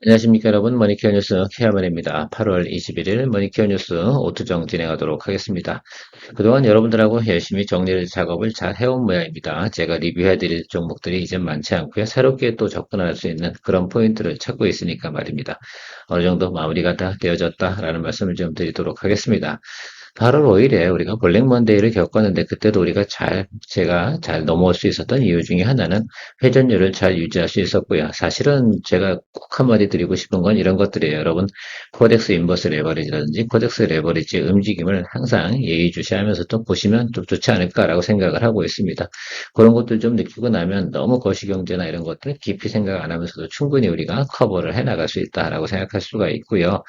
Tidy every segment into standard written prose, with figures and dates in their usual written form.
안녕하십니까 여러분, 머니케어 뉴스 케어맨입니다. 8월 21일 머니케어 뉴스 오투정 진행하도록 하겠습니다. 그동안 여러분들하고 열심히 정리 작업을 잘 해온 모양입니다. 제가 리뷰해드릴 종목들이 이제 많지 않고요. 새롭게 또 접근할 수 있는 그런 포인트를 찾고 있으니까 말입니다. 어느 정도 마무리가 다 되어졌다라는 말씀을 좀 드리도록 하겠습니다. 8월 5일에 우리가 블랙 먼데이를 겪었는데 그때도 우리가 제가 잘 넘어올 수 있었던 이유 중에 하나는 회전율을 잘 유지할 수 있었고요. 사실은 제가 꼭 한마디 드리고 싶은 건 이런 것들이에요. 여러분, 코덱스 인버스 레버리지라든지 코덱스 레버리지 움직임을 항상 예의주시하면서 좀 보시면 좀 좋지 않을까라고 생각을 하고 있습니다. 그런 것들 좀 느끼고 나면 너무 거시경제나 이런 것들 깊이 생각 안 하면서도 충분히 우리가 커버를 해나갈 수 있다라고 생각할 수가 있고요.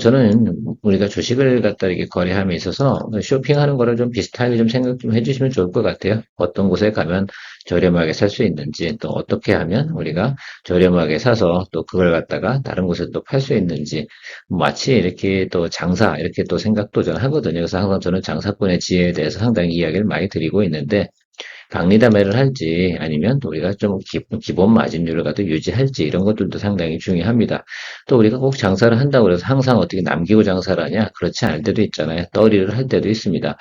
저는 우리가 주식을 갖다 이렇게 거래함에 있어서 쇼핑하는 거를 좀 비슷하게 좀 생각 좀 해주시면 좋을 것 같아요. 어떤 곳에 가면 저렴하게 살 수 있는지, 또 어떻게 하면 우리가 저렴하게 사서 또 그걸 갖다가 다른 곳에 또 팔 수 있는지, 마치 이렇게 또 장사, 이렇게 또 생각도 저는 하거든요. 그래서 항상 저는 장사꾼의 지혜에 대해서 상당히 이야기를 많이 드리고 있는데, 강리담회를 할지 아니면 우리가 좀 기본 마진율을 갖다 유지할지 이런 것들도 상당히 중요합니다. 또 우리가 꼭 장사를 한다고 해서 항상 어떻게 남기고 장사를 하냐? 그렇지 않을 때도 있잖아요. 떨이를 할 때도 있습니다.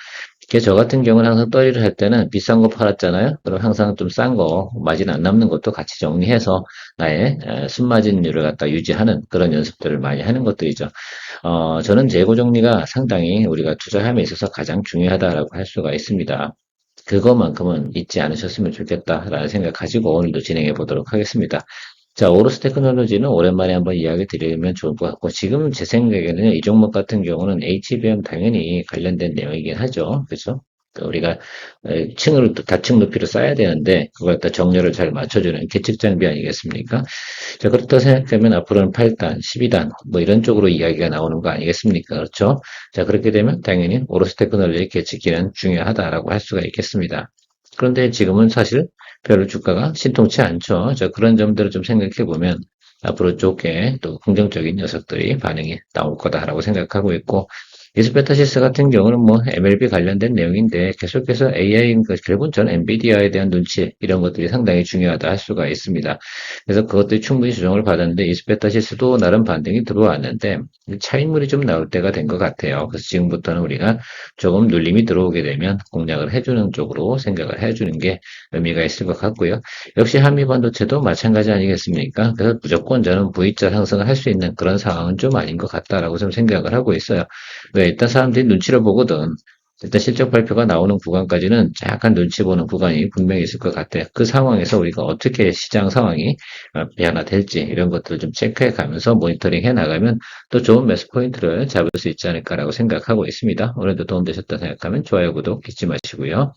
그래서 저 같은 경우는 항상 떨이를 할 때는 비싼 거 팔았잖아요. 그럼 항상 좀 싼 거, 마진 안 남는 것도 같이 정리해서 나의 순마진율을 갖다 유지하는 그런 연습들을 많이 하는 것들이죠. 저는 재고 정리가 상당히 우리가 투자함에 있어서 가장 중요하다라고 할 수가 있습니다. 그것만큼은 잊지 않으셨으면 좋겠다라는 생각 가지고 오늘도 진행해 보도록 하겠습니다. 자, 오로스 테크놀로지는 오랜만에 한번 이야기 드리면 좋을 것 같고, 지금 제 생각에는 이 종목 같은 경우는 HBM 당연히 관련된 내용이긴 하죠. 그죠? 우리가 층을 다층 높이로 쌓아야 되는데, 그걸 갖다 정렬을 잘 맞춰주는 계측 장비 아니겠습니까? 자, 그렇다 생각하면 앞으로는 8단, 12단, 뭐 이런 쪽으로 이야기가 나오는 거 아니겠습니까? 그렇죠? 자, 그렇게 되면 당연히 오로스 테크놀로지 계측기는 중요하다라고 할 수가 있겠습니다. 그런데 지금은 사실 별로 주가가 신통치 않죠. 자, 그런 점들을 좀 생각해 보면 앞으로 쪽에 또 긍정적인 녀석들이 반응이 나올 거다라고 생각하고 있고, 이스페타시스 같은 경우는 뭐 MLB 관련된 내용인데 계속해서 AI, 결국은 전 엔비디아에 대한 눈치 이런 것들이 상당히 중요하다 할 수가 있습니다. 그래서 그것들이 충분히 조정을 받았는데 이스페타시스도 나름 반등이 들어왔는데 차익물이 좀 나올 때가 된 것 같아요. 그래서 지금부터는 우리가 조금 눌림이 들어오게 되면 공략을 해주는 쪽으로 생각을 해주는 게 의미가 있을 것 같고요. 역시 한미반도체도 마찬가지 아니겠습니까? 그래서 무조건 저는 V자 상승을 할 수 있는 그런 상황은 좀 아닌 것 같다라고 좀 생각을 하고 있어요. 왜 일단 사람들이 눈치를 보거든. 일단 실적 발표가 나오는 구간까지는 약간 눈치 보는 구간이 분명히 있을 것 같아요. 그 상황에서 우리가 어떻게 시장 상황이 변화될지 이런 것들을 좀 체크해 가면서 모니터링 해 나가면 또 좋은 매수 포인트를 잡을 수 있지 않을까라고 생각하고 있습니다. 오늘도 도움되셨다 생각하면 좋아요, 구독 잊지 마시고요.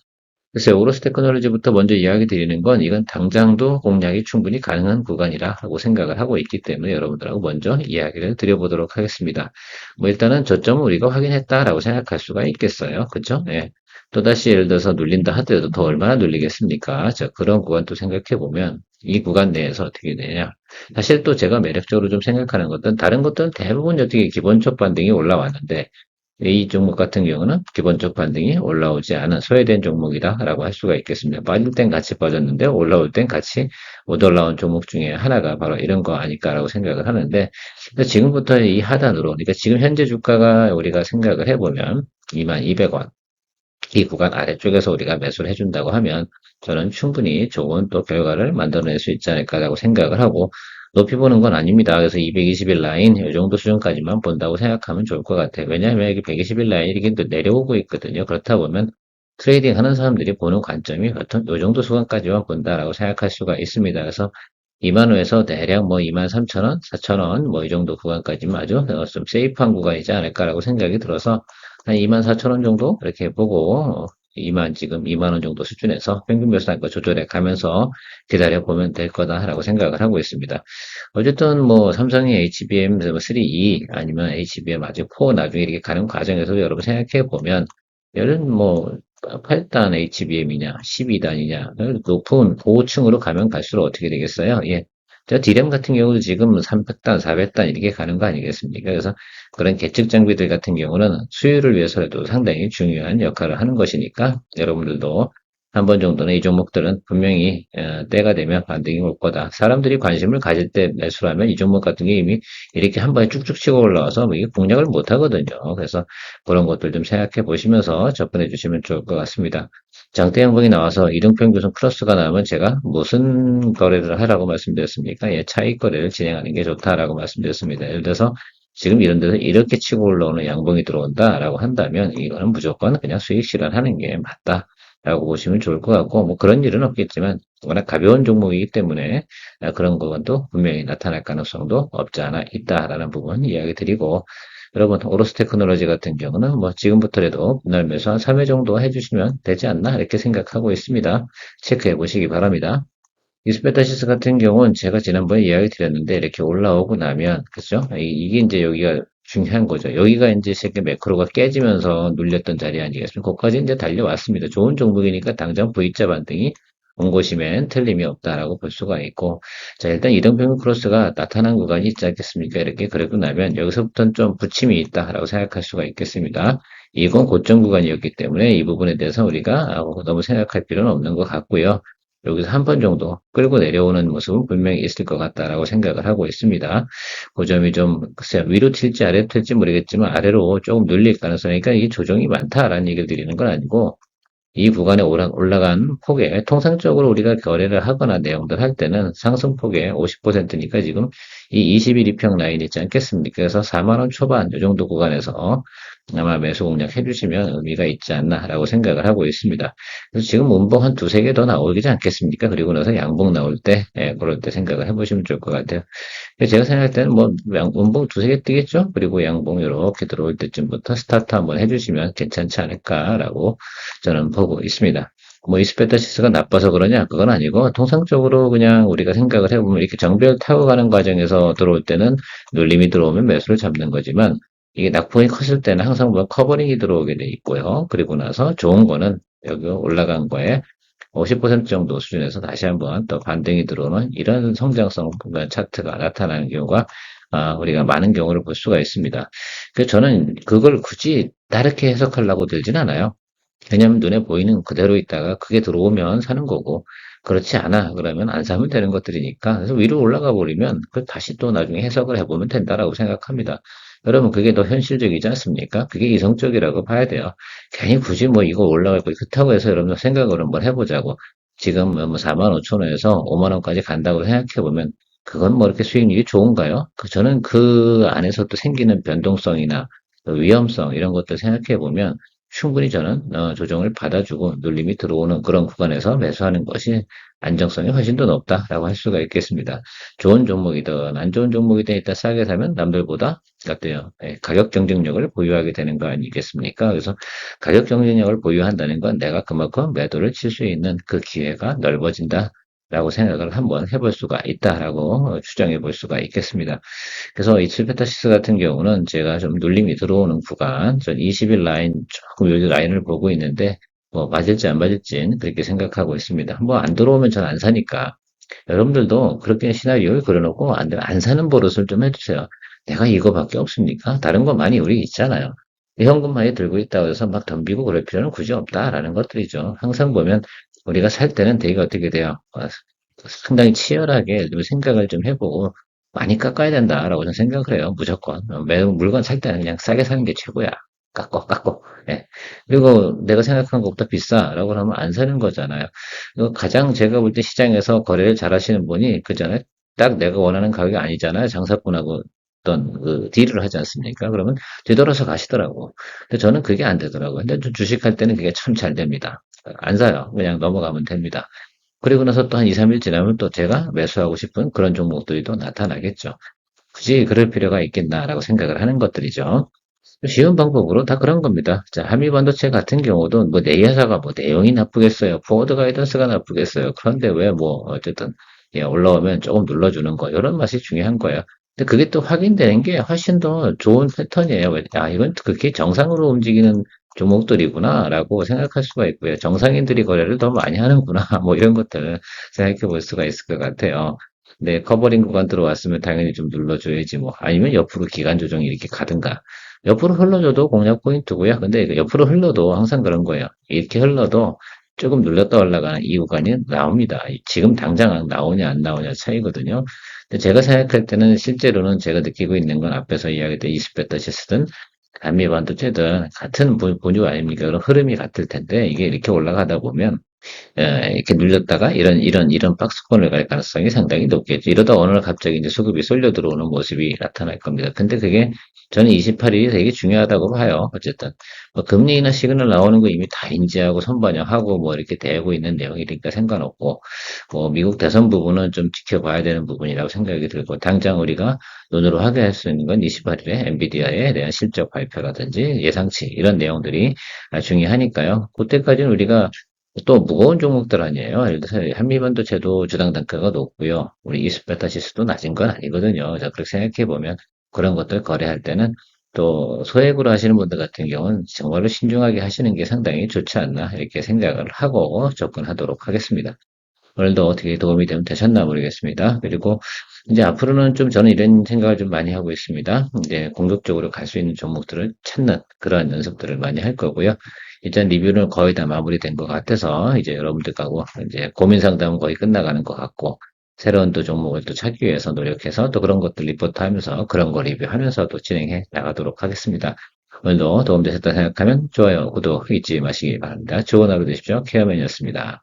글쎄요, 오로스 테크놀로지부터 먼저 이야기 드리는 건 이건 당장도 공략이 충분히 가능한 구간이라고 생각을 하고 있기 때문에 여러분들하고 먼저 이야기를 드려보도록 하겠습니다. 뭐 일단은 저점은 우리가 확인했다라고 생각할 수가 있겠어요. 그죠? 예. 또다시 예를 들어서 눌린다 하더라도 더 얼마나 눌리겠습니까? 자, 그런 구간 또 생각해 보면 이 구간 내에서 어떻게 되냐. 사실 또 제가 매력적으로 좀 생각하는 것은 다른 것들은 대부분 어떻게 기본적 반등이 올라왔는데 이 종목 같은 경우는 기본적 반등이 올라오지 않은 소외된 종목이다라고 할 수가 있겠습니다. 빠질 땐 같이 빠졌는데 올라올 땐 같이 못 올라온 종목 중에 하나가 바로 이런 거 아닐까라고 생각을 하는데 지금부터 이 하단으로 그러니까 지금 현재 주가가 우리가 생각을 해보면 22,200원 이 구간 아래쪽에서 우리가 매수를 해준다고 하면 저는 충분히 좋은 또 결과를 만들어낼 수 있지 않을까라고 생각을 하고 높이 보는 건 아닙니다. 그래서 220일 라인 이 정도 수준까지만 본다고 생각하면 좋을 것 같아요. 왜냐하면 이게 120일 라인이 이렇게 또 내려오고 있거든요. 그렇다 보면 트레이딩 하는 사람들이 보는 관점이 보통 이 정도 수준까지만 본다라고 생각할 수가 있습니다. 그래서 2만 원에서 대략 뭐 23,000원, 4,000원 뭐 이 정도 구간까지만 아주 좀 세이프한 구간이지 않을까라고 생각이 들어서 한 24,000원 정도 이렇게 보고 지금 2만 원 정도 수준에서 평균 매수단가 조절해 가면서 기다려 보면 될 거다라고 생각을 하고 있습니다. 어쨌든 뭐 삼성이 HBM 3E 아니면 HBM 아직 4 나중에 이렇게 가는 과정에서 여러분 생각해 보면 얘는 뭐 8단 HBM이냐 12단이냐 높은 고층으로 가면 갈수록 어떻게 되겠어요? 예. 저 D램 같은 경우도 지금 300단, 400단 이렇게 가는 거 아니겠습니까? 그래서 그런 계측 장비들 같은 경우는 수율을 위해서라도 상당히 중요한 역할을 하는 것이니까 여러분들도 한 번 정도는 이 종목들은 분명히 때가 되면 반등이 올 거다. 사람들이 관심을 가질 때 매수하면 이 종목 같은 게 이미 이렇게 한 번에 쭉쭉 치고 올라와서 뭐 이게 공략을 못 하거든요. 그래서 그런 것들 좀 생각해 보시면서 접근해 주시면 좋을 것 같습니다. 장대 양봉이 나와서 이등평균선 크로스가 나오면 제가 무슨 거래를 하라고 말씀드렸습니까? 예, 차익 거래를 진행하는 게 좋다라고 말씀드렸습니다. 예를 들어서 지금 이런 데서 이렇게 치고 올라오는 양봉이 들어온다라고 한다면 이거는 무조건 그냥 수익 실현하는 게 맞다라고 보시면 좋을 것 같고 뭐 그런 일은 없겠지만 워낙 가벼운 종목이기 때문에 그런 부분도 분명히 나타날 가능성도 없지 않아 있다라는 부분 이야기 드리고 여러분 오로스 테크놀로지 같은 경우는 뭐 지금부터라도 분할 매수 한 3회 정도 해주시면 되지 않나 이렇게 생각하고 있습니다. 체크해 보시기 바랍니다. 이스페타시스 같은 경우는 제가 지난번에 이야기 드렸는데 이렇게 올라오고 나면 그죠? 이게 이제 여기가 중요한 거죠. 여기가 이제 세계 매크로가 깨지면서 눌렸던 자리 아니겠습니까? 거기까지 이제 달려왔습니다. 좋은 종목이니까 당장 V자 반등이 온 것이면 틀림이 없다라고 볼 수가 있고, 자, 일단 이등평균 크로스가 나타난 구간이 있지 않겠습니까? 이렇게 그러고 나면 여기서부터는 좀 부침이 있다라고 생각할 수가 있겠습니다. 이건 고점 구간이었기 때문에 이 부분에 대해서 우리가 너무 생각할 필요는 없는 것 같고요. 여기서 한 번 정도 끌고 내려오는 모습은 분명히 있을 것 같다라고 생각을 하고 있습니다. 그 점이 좀, 글쎄요, 위로 튈지 아래로 튈지 모르겠지만 아래로 조금 눌릴 가능성이니까 이게 조정이 많다라는 얘기를 드리는 건 아니고 이 구간에 올라간 폭에 통상적으로 우리가 거래를 하거나 내용들 할 때는 상승폭의 50%니까 지금 이 21, 2평 라인 있지 않겠습니까? 그래서 4만 원 초반 이 정도 구간에서 아마 매수 공략 해주시면 의미가 있지 않나라고 생각을 하고 있습니다. 그래서 지금 문봉 한 두세 개 더 나오지 않겠습니까? 그리고 나서 양봉 나올 때, 그럴 때 생각을 해보시면 좋을 것 같아요. 제가 생각할 때는 뭐 문봉 두세 개 뜨겠죠? 그리고 양봉 이렇게 들어올 때쯤부터 스타트 한번 해주시면 괜찮지 않을까라고 저는 보고 있습니다. 뭐 이스페타시스가 나빠서 그러냐? 그건 아니고 통상적으로 그냥 우리가 생각을 해보면 이렇게 정배를 타고 가는 과정에서 들어올 때는 눌림이 들어오면 매수를 잡는 거지만 이게 낙폭이 컸을 때는 항상 뭐 커버링이 들어오게 돼 있고요. 그리고 나서 좋은 거는 여기 올라간 거에 50% 정도 수준에서 다시 한번 또 반등이 들어오는 이런 성장성 차트가 나타나는 경우가 우리가 많은 경우를 볼 수가 있습니다. 그래서 저는 그걸 굳이 다르게 해석하려고 들진 않아요. 왜냐면 눈에 보이는 그대로 있다가 그게 들어오면 사는 거고 그렇지 않아 그러면 안 사면 되는 것들이니까 그래서 위로 올라가 버리면 그 다시 또 나중에 해석을 해보면 된다라고 생각합니다. 여러분 그게 더 현실적이지 않습니까? 그게 이성적이라고 봐야 돼요. 괜히 굳이 뭐 이거 올라가고 그렇다고 해서 여러분 생각을 한번 해보자고 지금 뭐 4만 5천 원에서 5만 원까지 간다고 생각해보면 그건 뭐 이렇게 수익률이 좋은가요? 저는 그 안에서 또 생기는 변동성이나 또 위험성 이런 것들 생각해보면 충분히 저는 조정을 받아주고 눌림이 들어오는 그런 구간에서 매수하는 것이 안정성이 훨씬 더 높다라고 할 수가 있겠습니다. 좋은 종목이든 안 좋은 종목이든 일단 싸게 사면 남들보다 어때요? 가격 경쟁력을 보유하게 되는 거 아니겠습니까? 그래서 가격 경쟁력을 보유한다는 건 내가 그만큼 매도를 칠 수 있는 그 기회가 넓어진다. 라고 생각을 한번 해볼 수가 있다라고 추정해 볼 수가 있겠습니다. 그래서 이 스페타시스 같은 경우는 제가 좀 눌림이 들어오는 구간, 전 20일 라인 조금 여기 라인을 보고 있는데 뭐 맞을지 안 맞을지는 그렇게 생각하고 있습니다. 뭐 안 들어오면 전 안 사니까 여러분들도 그렇게 시나리오를 그려놓고 안 사는 버릇을 좀 해주세요. 내가 이거밖에 없습니까? 다른 거 많이 우리 있잖아요. 현금 많이 들고 있다고 해서 막 덤비고 그럴 필요는 굳이 없다라는 것들이죠. 항상 보면 우리가 살 때는 되게 어떻게 돼요? 상당히 치열하게 좀 생각을 좀 해보고 많이 깎아야 된다라고 저는 생각을 해요. 무조건. 매우 물건 살 때는 그냥 싸게 사는 게 최고야. 깎고. 예. 그리고 내가 생각한 것보다 비싸라고 하면 안 사는 거잖아요. 가장 제가 볼 때 시장에서 거래를 잘 하시는 분이 그잖아요. 딱 내가 원하는 가격이 아니잖아요. 장사꾼하고 어떤 그 딜을 하지 않습니까? 그러면 뒤돌아서 가시더라고. 근데 저는 그게 안 되더라고요. 근데 주식할 때는 그게 참 잘 됩니다. 안 사요. 그냥 넘어가면 됩니다. 그리고 나서 또 한 2, 3일 지나면 또 제가 매수하고 싶은 그런 종목들이 또 나타나겠죠. 굳이 그럴 필요가 있겠나라고 생각을 하는 것들이죠. 쉬운 방법으로 다 그런 겁니다. 자, 한미반도체 같은 경우도 뭐 내 회사가 뭐 내용이 나쁘겠어요. 포워드 가이던스가 나쁘겠어요. 그런데 왜 뭐 어쨌든 예, 올라오면 조금 눌러주는 거 이런 맛이 중요한 거예요. 근데 그게 또 확인되는 게 훨씬 더 좋은 패턴이에요. 아, 이건 그렇게 정상으로 움직이는 종목들이구나라고 생각할 수가 있고요. 정상인들이 거래를 더 많이 하는구나. 뭐 이런 것들 생각해 볼 수가 있을 것 같아요. 네, 커버링 구간 들어왔으면 당연히 좀 눌러줘야지 뭐. 아니면 옆으로 기간 조정이 이렇게 가든가. 옆으로 흘러줘도 공략 포인트고요. 근데 그 옆으로 흘러도 항상 그런 거예요. 이렇게 흘러도 조금 눌렸다 올라가는 이 구간이 나옵니다. 지금 당장 나오냐 안 나오냐 차이거든요. 근데 제가 생각할 때는 실제로는 제가 느끼고 있는 건 앞에서 이야기했던 이스페타시스든 감미반도체든 같은 분유 아닙니까? 그런 흐름이 같을 텐데 이게 이렇게 올라가다 보면 이렇게 눌렸다가 이런 박스권을 갈 가능성이 상당히 높겠죠. 이러다 어느 날 갑자기 이제 수급이 쏠려 들어오는 모습이 나타날 겁니다. 근데 그게 저는 28일이 되게 중요하다고 봐요. 어쨌든 뭐 금리 인하 시그널 나오는 거 이미 다 인지하고 선반영하고 뭐 이렇게 되고 있는 내용이니까 상관없고 뭐 미국 대선 부분은 좀 지켜봐야 되는 부분이라고 생각이 들고 당장 우리가 눈으로 확인할 수 있는 건 28일에 엔비디아에 대한 실적 발표라든지 예상치 이런 내용들이 중요하니까요. 그때까지는 우리가 또 무거운 종목들 아니에요. 예를 들어서 한미반도체도 주당 단가가 높고요. 우리 이스페타시스도 낮은 건 아니거든요. 자, 그렇게 생각해 보면 그런 것들 거래할 때는 또 소액으로 하시는 분들 같은 경우는 정말로 신중하게 하시는 게 상당히 좋지 않나 이렇게 생각을 하고 접근하도록 하겠습니다. 오늘도 어떻게 도움이 되셨나 모르겠습니다. 그리고 이제 앞으로는 좀 저는 이런 생각을 좀 많이 하고 있습니다. 이제 공격적으로 갈 수 있는 종목들을 찾는 그러한 연습들을 많이 할 거고요. 일단 리뷰는 거의 다 마무리된 것 같아서 이제 여러분들하고 이제 고민 상담은 거의 끝나가는 것 같고 새로운 또 종목을 또 찾기 위해서 노력해서 또 그런 것들 리포트 하면서 그런 거 리뷰하면서 또 진행해 나가도록 하겠습니다. 오늘도 도움되셨다 생각하면 좋아요, 구독 잊지 마시기 바랍니다. 좋은 하루 되십시오. 케어맨이었습니다.